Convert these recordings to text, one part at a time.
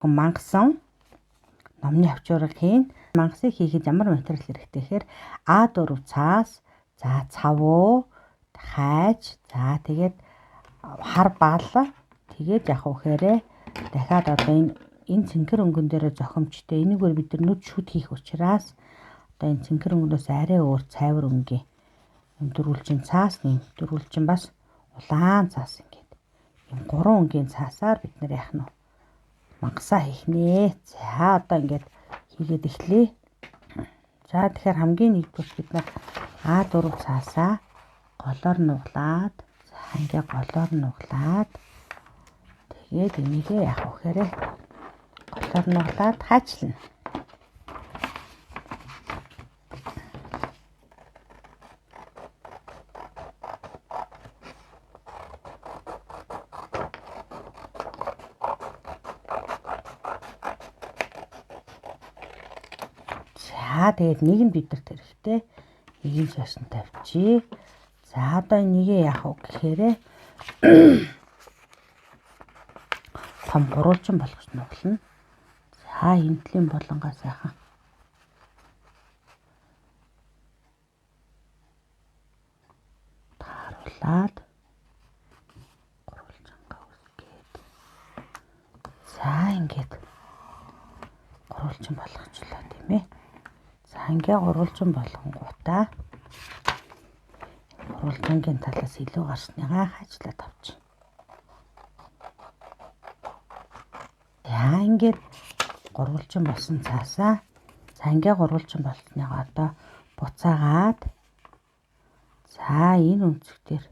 Мангасан номны авчурыг хийн. Мангасыг хийхэд ямар материал хэрэгтэй гэхээр А4 цаас, за цавуу, хайж, за тэгээд хар бал, тэгээд яг үхээрээ дахиад одоо энэ цэнхэр өнгөн дээр зохимжтой энийгээр бид нар нүд шүд хийх учраас одоо энэ цэнхэр өнгөнөөс арай өөр цайвар өнгийн дөрвөлжин цаас нэм дөрвөлжин бас улаан цаас ингээд энэ гурван өнгийн цаасаар бид нар яах нь мангасаа хийх нэ. За одоо ингээд хийгээд эхлэе. За тэгэхээр хамгийн нэгдүгээр бид нар А4 цаасаа голоор нуглаад, за ингээ голоор нуглаад тэгээд энийгээ яах вэ гэхээр голоор нуглаад хаачлна. За тэгээд нэг нь бидэрт хэрэгтэй. Нэг нь шашин тавьчих. За одоо энийг яах вэ гэхээр том гурвалжин болгож нуглана. За энтлийн болонгоо сайхан тааруулаад гурвалжингаа үсгээд. За ингээд гурвалжин болгочлаа тийм ээ. За ингээ гурвалжин болгонгуудаа гурвалжингийн талаас илүү гарсныгаа хаачлаад авчих. За ингээд гурвалжин болсон цаасаа за ингээ гурвалжин болсныгаа одоо буцаагаад за энэ өнцөг дээр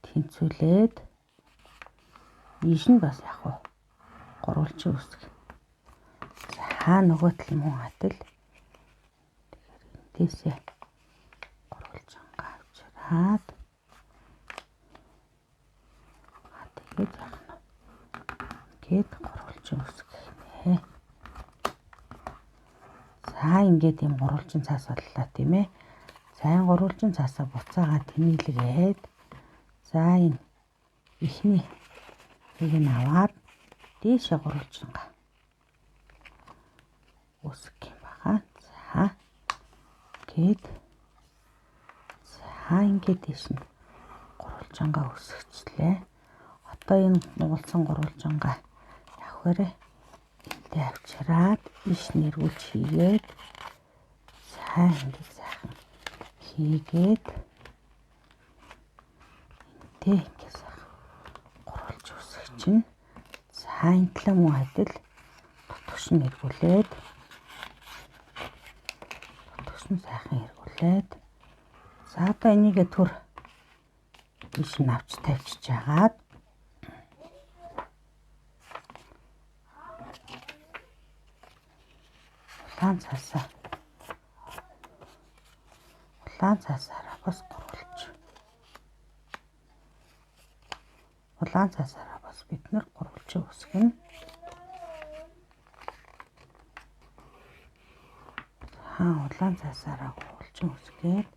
тэнцвүүлээд ийш нь бас яг уу гурвалжин үсэг. За нөгөө тал мөн хатал тэсээ гурвалжингаа авчираад тэгээд яах нь гээд гурвалжин үсэг гэнэ. За ингээд юм гурвалжин цаас боллоо тийм ээ. За энэ гурвалжин цаасаа буцаагаад тэнэлгээд за энэ ихний нэг нь аваад дээшээ гурвалжингаа үсэг юм баха. За гээд за ингээд дээш нь гурвалжингаа үсгэжлээ. Одоо энэ нугалсан гурвалжингаа явахаараа энтэй авчираад иш нэргүүлж хийгээд за ингээд сайхан хийгээд энтэй ингээд сайхан гурвалж үсгэж чинь за энэ талаа мөн адил тутагш нь эргүүлээд сайхан эргүүлээд за одоо энийгээ төр иш нь авч тавьчихж агаад улаан цаасаараа бас гурвалж улаан цаасаараа бас бид нар гурвалж үсгэнэ. Улаан цаасаараа гурвалжин үсгээд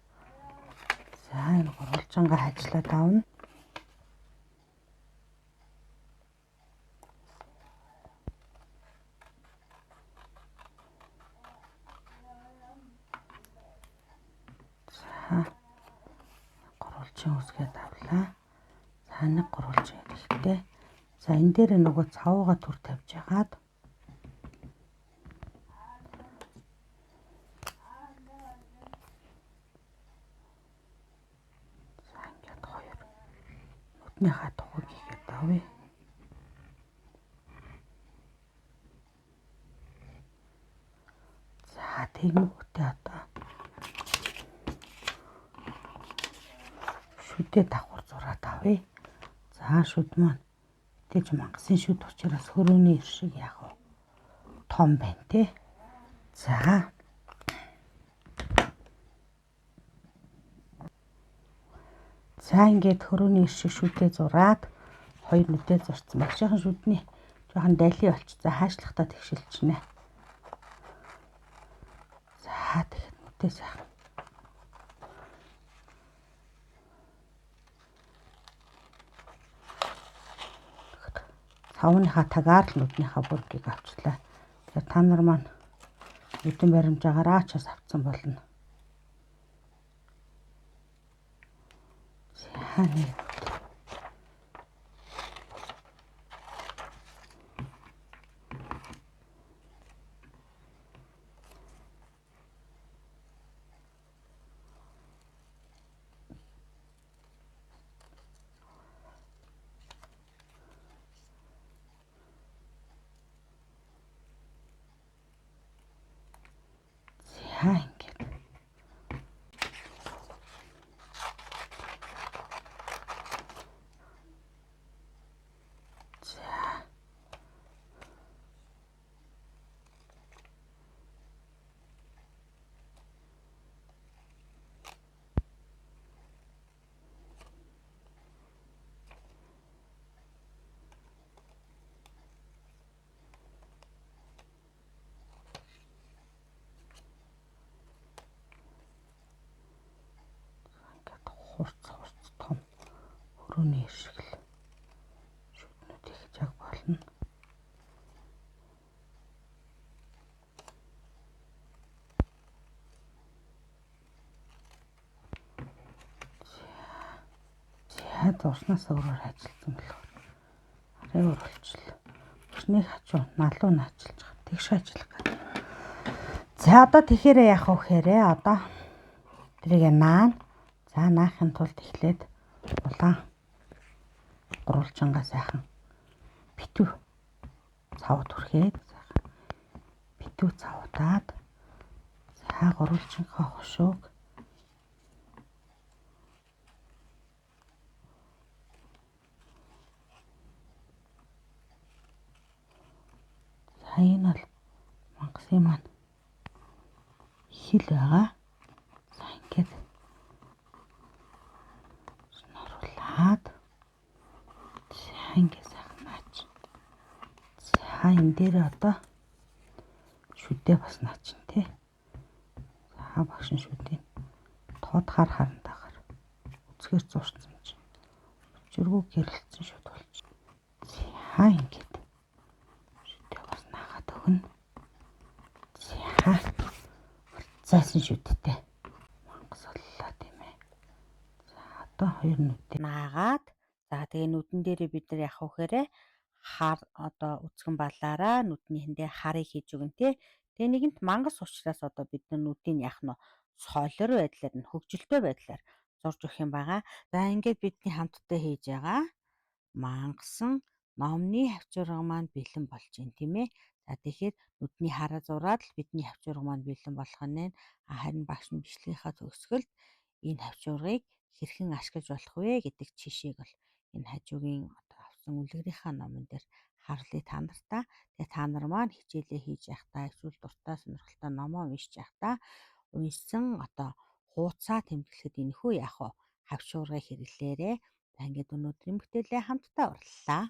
за энэ гурвалжингаа хажлаад авна. За гурвалжин үсгээд авлаа. За нэг гурвалжин хэрэгтэй. За энэ дээр нөгөө цавууга төр тавьж агаад нүднийхээ тухайг хийгээд авъя. За тэгэнгүүтээ одоо шүдээ давхар зураад авъя. За шүд маань тэгж мангасын шүд учраас хөрөөний иршиг яг том байна те. За ингээд хөрөөний иршиг шүдээ зураад хоёр нүдээ зурцсан. Багшийн шүдний жоохон дали болчихсон. Хаашлахтаа тэгшилчнэ. За тэгэхэд нүдээ сайхан савныхаа тагаар л нүднийхээ бүргийг авчлаа. Тэгэхээр та нар маань нүдэн баримжаагаар аачаас авцсан болно. За нэг за ингээд. Хурц том хөрөөний шиг л шүднүүд их жаг болно. За дурснаас өөрөөр ажилласан болохоор арай өөр болчихлоо. Өчнийг хачуу налуу наачилж байгаа. Тэгш ажиллах гэдэг. За одоо тэгэхээр яах вэ гэхээр одоо тэрийг наана. За наахын тулд эхлээд улаан гурвалжингаа сайхан битүү цавд хүрхээд сайхан битүү цавдаад за гурвалжингаа хошууг за энэ бол мангасын маань хил байгаа. За ингээд наруулаад за ингээд сайхан наач. За энэ дээр одоо шүдээ бас наачин тий. За багш шүдээ тод харантайгаар үзгээр зурцсан чинь өчргөө гэрэлцсэн шүд болчих. За ингээд шүдээ бас наагаад өгнө. За зайсан шүдтэй мангас боллоо тийм ээ. За одоо хоёр нүдээ наагаад за тэгээ нүдэн дээрээ бид нар явах вэхээрээ хар одоо үцгэн балаараа нүднийхэндээ харыг хийж өгнө тий. Тэгээ нэгэнт мангас учраас одоо бид нар нүдийг яах нь солир байдлаар нь хөгжилтэй байдлаар зурж өгөх юм байгаа. За ингээд бидний хамтдаа хийж байгаа мангасан номны хавчурга маань бэлэн болж байна тийм ээ. За тэгэхээр нүдний хараа зураад л бидний хавчурга маань бэлэн болох нь. Харин багш нь бичлэгийнхаа төгсгөлд энэ хавчургыг хэрхэн ашиглаж болох вэ гэдэг жишээг бол энэ хажуугийн одоо авсан үлгэрийнхаа номон дээр харлыг та нартаа. Тэгээ та нар маань хичээлээ хийж явахдаа эсвэл дуртай сонирхолтой номоо уншиж явахдаа уншсан одоо хуудасаа тэмдэглэхэд энэхүү яах вэ? Хавчургыг хэрэглээрээ. За ингээд өнөөдрийн бүтээлээ хамтдаа урлалаа.